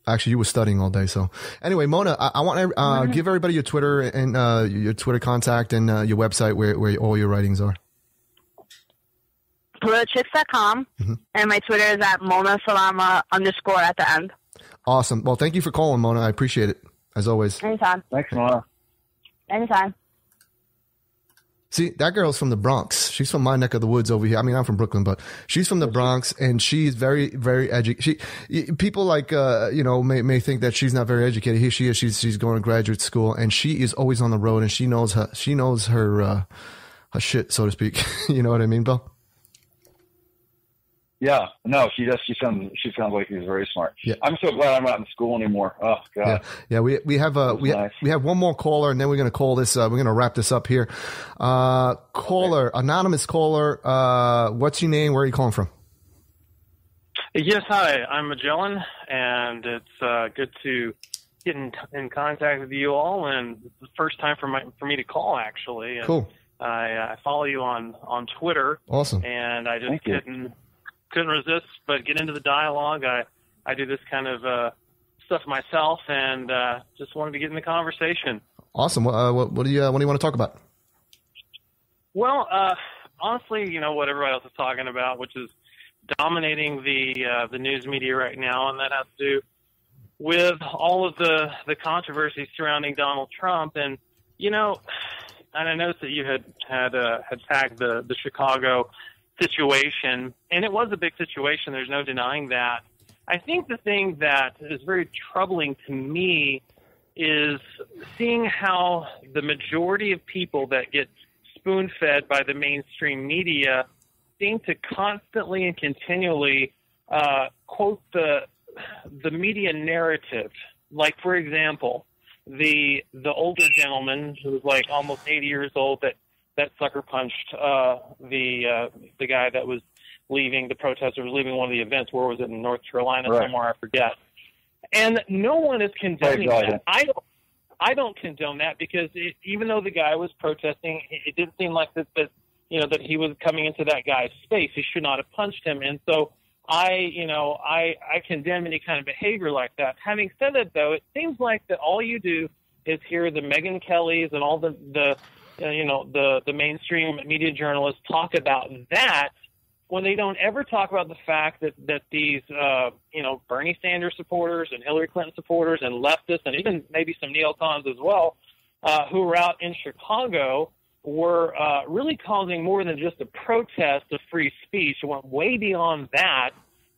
Actually, you were studying all day. So anyway, Mona, I want to give everybody your Twitter and your Twitter contact and your website where all your writings are. Politichicks.com, and my Twitter is at Mona Salama _ at the end. Awesome. Well, thank you for calling, Mona. I appreciate it, as always. Anytime. Thanks, Mona. Anytime. See, that girl's from the Bronx. She's from my neck of the woods over here. I mean, I'm from Brooklyn, but she's from the Bronx, and she's very, very educated. People like, may think that she's not very educated. Here she is. She's going to graduate school, and she is always on the road, and she knows her shit, so to speak. You know what I mean, Bill? Yeah, no, she does. She sounds like she's very smart. Yeah. I'm so glad I'm not in school anymore. Oh God. Yeah. We have one more caller, and then we're going to call this. We're going to wrap this up here. Caller, anonymous caller. What's your name? Where are you calling from? Yes, hi. I'm Magellan, and it's good to get in contact with you all. And it's the first time for me to call, actually. And cool. I follow you on Twitter. Awesome. And I just couldn't resist but get into the dialogue. I do this kind of stuff myself, and just wanted to get in the conversation. Awesome. What do you want to talk about? Well, honestly, what everybody else is talking about, which is dominating the news media right now, and that has to do with all of the controversy surrounding Donald Trump. And and I noticed that you had tagged the Chicago situation, and it was a big situation. There's no denying that. I think the thing that is very troubling to me is seeing how the majority of people that get spoon-fed by the mainstream media seem to constantly and continually quote the media narrative. Like, for example, the older gentleman who was like almost 80 years old that sucker punched the guy that was leaving, the protester was leaving one of the events. Where was it? In North Carolina, somewhere, I forget. And no one is condoning that. I don't condone that, because even though the guy was protesting, it didn't seem like that he was coming into that guy's space. He should not have punched him. And so I condemn any kind of behavior like that. Having said that, though, it seems like that all you do is hear the Megyn Kellys and all the mainstream media journalists talk about that, when they don't ever talk about the fact that these Bernie Sanders supporters and Hillary Clinton supporters and leftists and even maybe some neocons as well, who were out in Chicago, were really causing more than just a protest of free speech. It went way beyond that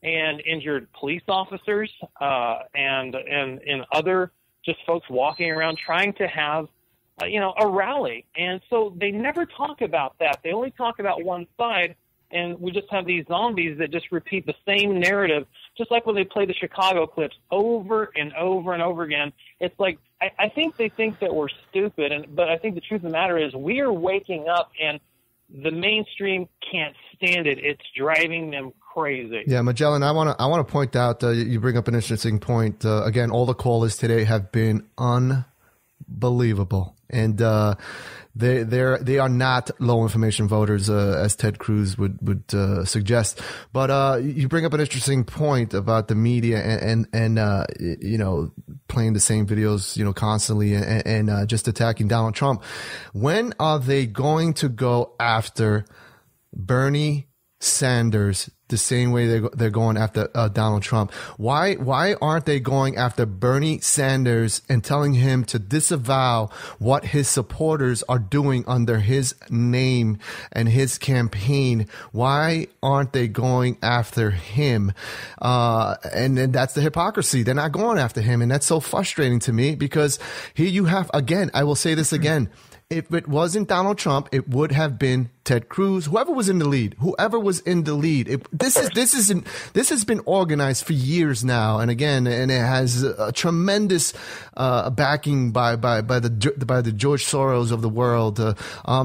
and injured police officers and other just folks walking around trying to have a rally. And so they never talk about that. They only talk about one side, and we just have these zombies that just repeat the same narrative, just like when they play the Chicago clips over and over and over again. It's like, I think they think that we're stupid, but I think the truth of the matter is we are waking up, and the mainstream can't stand it. It's driving them crazy. Yeah, Magellan, I want to point out, you bring up an interesting point. Again, all the callers today have been unbelievable. And they are not low information voters, as Ted Cruz would suggest. But you bring up an interesting point about the media and playing the same videos constantly and just attacking Donald Trump. When are they going to go after Bernie Sanders the same way they're going after Donald Trump? Why aren't they going after Bernie Sanders and telling him to disavow what his supporters are doing under his name and his campaign? Why aren't they going after him? And that's the hypocrisy. They're not going after him, and that's so frustrating to me, because here you have, again, I will say this again, if it wasn't Donald Trump, it would have been Ted Cruz, whoever was in the lead. This has been organized for years now, and again, and it has a tremendous backing by the George Soros of the world.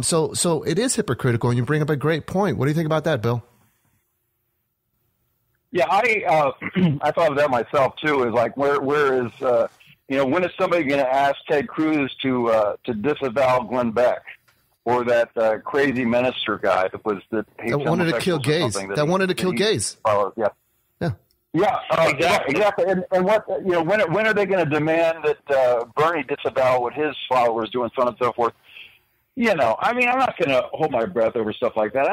So it is hypocritical, and you bring up a great point. What do you think about that, Bill? Yeah, I thought of that myself too. Is like, where is when is somebody going to ask Ted Cruz to disavow Glenn Beck or that crazy minister guy that wanted to kill gays? That wanted to kill gays. Yeah. Yeah, exactly. And what when are they going to demand that Bernie disavow what his followers do and so on and so forth? I'm not going to hold my breath over stuff like that.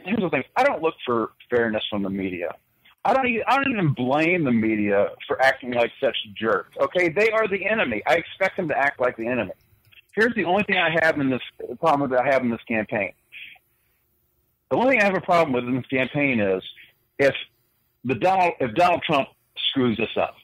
Here's the thing: I don't look for fairness from the media. I don't even blame the media for acting like such jerks. Okay, they are the enemy. I expect them to act like the enemy. Here's the only thing I have in this problem that I have in this campaign. The only thing I have a problem with in this campaign is if Donald Trump screws this up,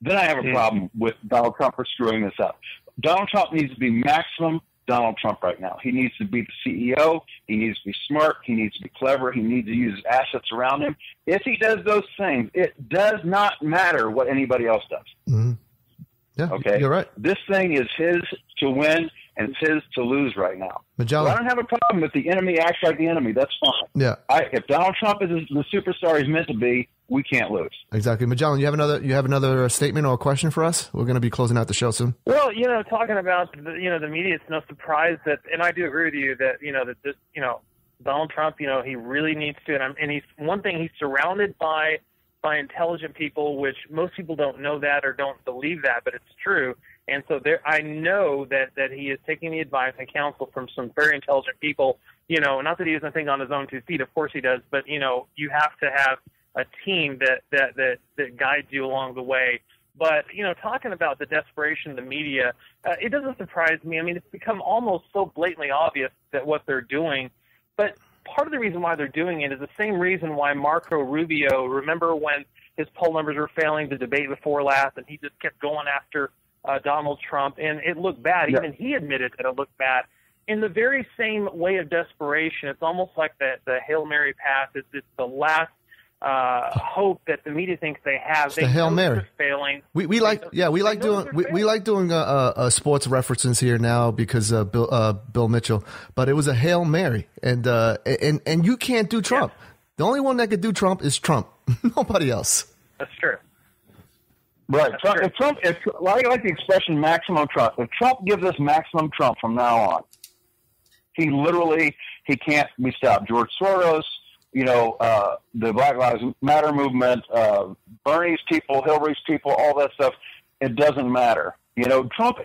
then I have a problem with Donald Trump for screwing this up. Donald Trump needs to be maximum Donald Trump right now. He needs to be the CEO. He needs to be smart. He needs to be clever. He needs to use his assets around him. If he does those things, it does not matter what anybody else does. Mm-hmm. Yeah, okay, you're right. This thing is his to win, and it's his to lose right now. Magellan. So I don't have a problem if the enemy acts like the enemy. That's fine. Yeah. If Donald Trump is the superstar he's meant to be, we can't lose. Exactly. Magellan, you have another statement or a question for us? We're going to be closing out the show soon. Well, talking about the media, it's no surprise that, and I do agree with you that Donald Trump, he really needs to, and he's surrounded by intelligent people, which most people don't know that or don't believe that, but it's true. And so I know that he is taking the advice and counsel from some very intelligent people. Not that he doesn't think on his own 2 feet, of course he does, but you have to have a team that guides you along the way. But talking about the desperation of the media, it doesn't surprise me. I mean, it's become almost so blatantly obvious that what they're doing. But part of the reason why they're doing it is the same reason why Marco Rubio, remember when his poll numbers were failing the debate before last, and he just kept going after Donald Trump, and it looked bad. Yeah. Even he admitted that it looked bad. In the very same way of desperation, it's almost like the Hail Mary pass. It's the last hope that the media thinks they have. It's the Hail Mary. Failing. We like doing sports references here now because Bill Mitchell, but it was a Hail Mary, and you can't do Trump. Yeah. The only one that could do Trump is Trump. Nobody else. That's true. Right. I like the expression maximum Trump. If Trump gives us maximum Trump from now on, he can't be stopped. George Soros, the Black Lives Matter movement, Bernie's people, Hillary's people, all that stuff, it doesn't matter. Trump,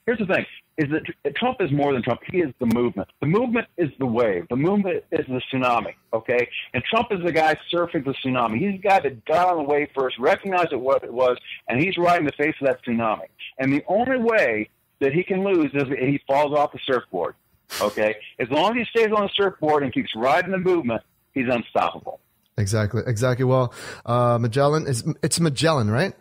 here's the thing, is that Trump is more than Trump. He is the movement. The movement is the wave. The movement is the tsunami, okay? And Trump is the guy surfing the tsunami. He's the guy that got on the wave first, recognized what it was, and he's riding the face of that tsunami. And the only way that he can lose is if he falls off the surfboard, okay? As long as he stays on the surfboard and keeps riding the movement, he's unstoppable. Exactly. Well, Magellan, it's Magellan, right?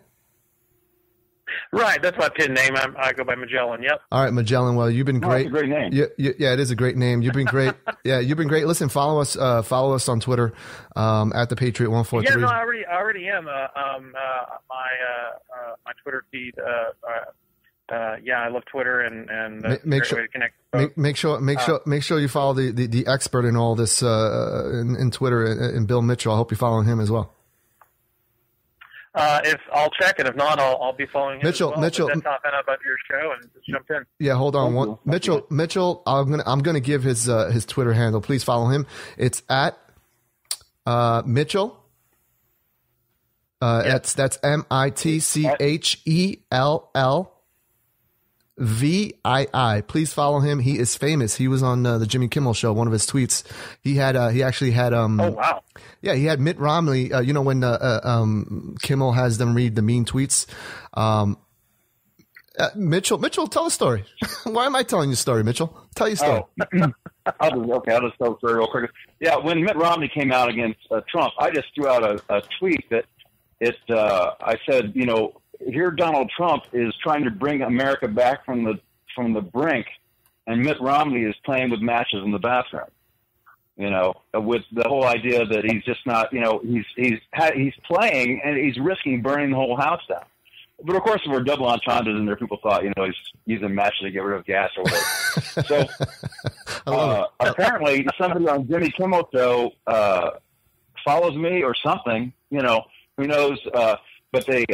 Right, that's my pin name. I go by Magellan. Yep. All right, Magellan. Well, you've been great. It's a great name. Yeah, it is a great name. You've been great. Yeah, you've been great. Listen, follow us on Twitter at the Patriot 143. Yeah, no, I already am. My Twitter feed. I love Twitter and make sure way to connect. Make sure you follow the expert in all this in Twitter and Bill Mitchell. I hope you're following him as well. If I'll check, and if not, I'll be following him Mitchell. as well. Mitchell, that's not about your show, and just jump in. Yeah, hold on. Mitchell. I'm gonna give his Twitter handle. Please follow him. It's at Mitchell. That's MITCHELLVII. Please follow him. He is famous. He was on the Jimmy Kimmel show. One of his tweets, he actually had oh wow. Yeah, he had Mitt Romney. When Kimmel has them read the mean tweets. Mitchell, tell a story. Why am I telling you a story, Mitchell? Tell your story. I'll just tell a story real quick. Yeah, when Mitt Romney came out against Trump, I just threw out a tweet that I said, here Donald Trump is trying to bring America back from the brink, and Mitt Romney is playing with matches in the bathroom. With the whole idea that he's just not, he's playing and he's risking burning the whole house down. But of course, there were double entendres in there. People thought, he's using matches to get rid of gas or whatever. So apparently, somebody on Jimmy Kimmel show follows me or something. Who knows? But they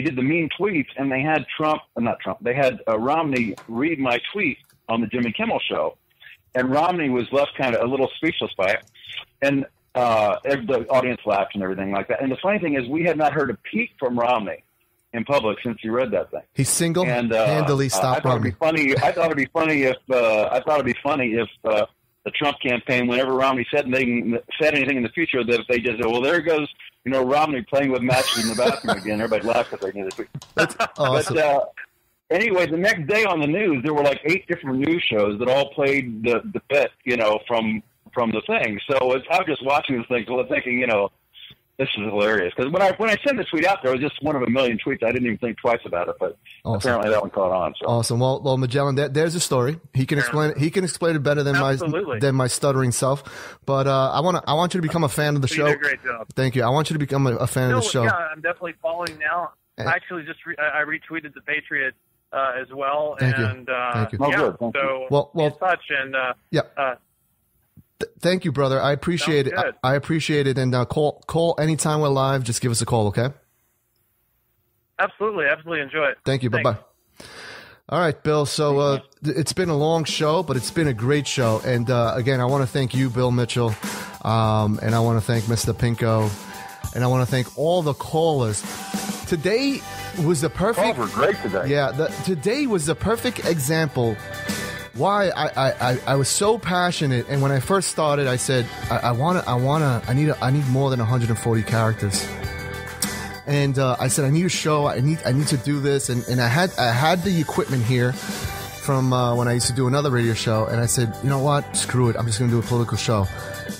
did the mean tweets, and they had They had Romney read my tweet on the Jimmy Kimmel show. And Romney was left kind of a little speechless by it. And the audience laughed and everything like that. And the funny thing is, we had not heard a peep from Romney in public since he read that thing. He single-handedly stopped Romney. I thought it'd be funny if the Trump campaign, whenever Romney said anything in the future, that if they just said, well, there goes, Romney playing with matches in the bathroom again. Everybody laughed at that. That's awesome. But anyway, the next day on the news, there were like 8 different news shows that all played the bit, from the thing. So I was just watching this thing, thinking, this is hilarious. Because when I sent the tweet out there, it was just one of a million tweets. I didn't even think twice about it, but apparently that one caught on. So. Awesome. Well, Magellan, there's a story. He can explain it. He can explain it better than my stuttering self. But I want you to become a fan of the show. You did a great job. Thank you. I want you to become a fan of the show. Yeah, I'm definitely following now. I actually I retweeted the Patriot as well. Thank you. Thank you. Good. Thank you. Well, in touch and thank you, brother. I appreciate it. I appreciate it. And call anytime we're live. Just give us a call, okay? Absolutely. Enjoy it. Thank you. Bye-bye. All right, Bill. So it's been a long show, but it's been a great show. And again, I want to thank you, Bill Mitchell, and I want to thank Mr. Pinko, and I want to thank all the callers. Today was the perfect. Calls were great today. Yeah, today was the perfect example. Why I was so passionate, and when I first started, I said I need more than 140 characters, and I said I need a show, I need to do this, and I had the equipment here from when I used to do another radio show, and I said, you know what, screw it, I'm just going to do a political show,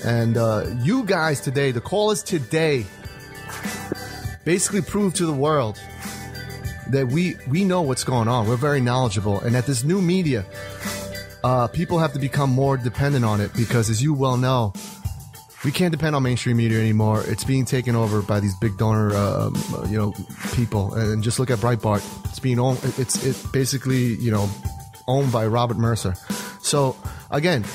and you guys today, the callers today, basically proved to the world that we know what's going on. We're very knowledgeable, and that this new media. People have to become more dependent on it because, as you well know, we can't depend on mainstream media anymore. It's being taken over by these big donor, people. And just look at Breitbart. It's being owned. It's basically, owned by Robert Mercer. So again,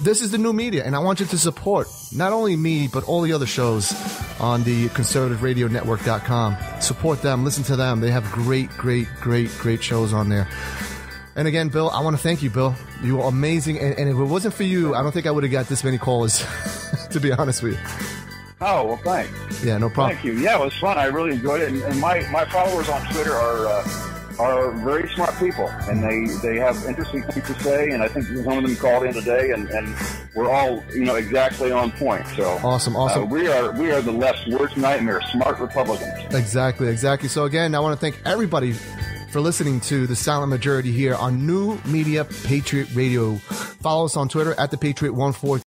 this is the new media, and I want you to support not only me but all the other shows on the conservativeradionetwork.com. Support them. Listen to them. They have great shows on there. And again, Bill, I want to thank you, Bill. You are amazing. And if it wasn't for you, I don't think I would have got this many callers, to be honest with you. Oh, well, thanks. Yeah, no problem. Thank you. Yeah, it was fun. I really enjoyed it. And my followers on Twitter are very smart people, and they have interesting things to say. And I think some of them called in today, and we're all exactly on point. So awesome. We are the left's worst nightmare, smart Republicans. Exactly. So again, I want to thank everybody for listening to The Silent Majority here on New Media Patriot Radio. Follow us on Twitter at the Patriot 143.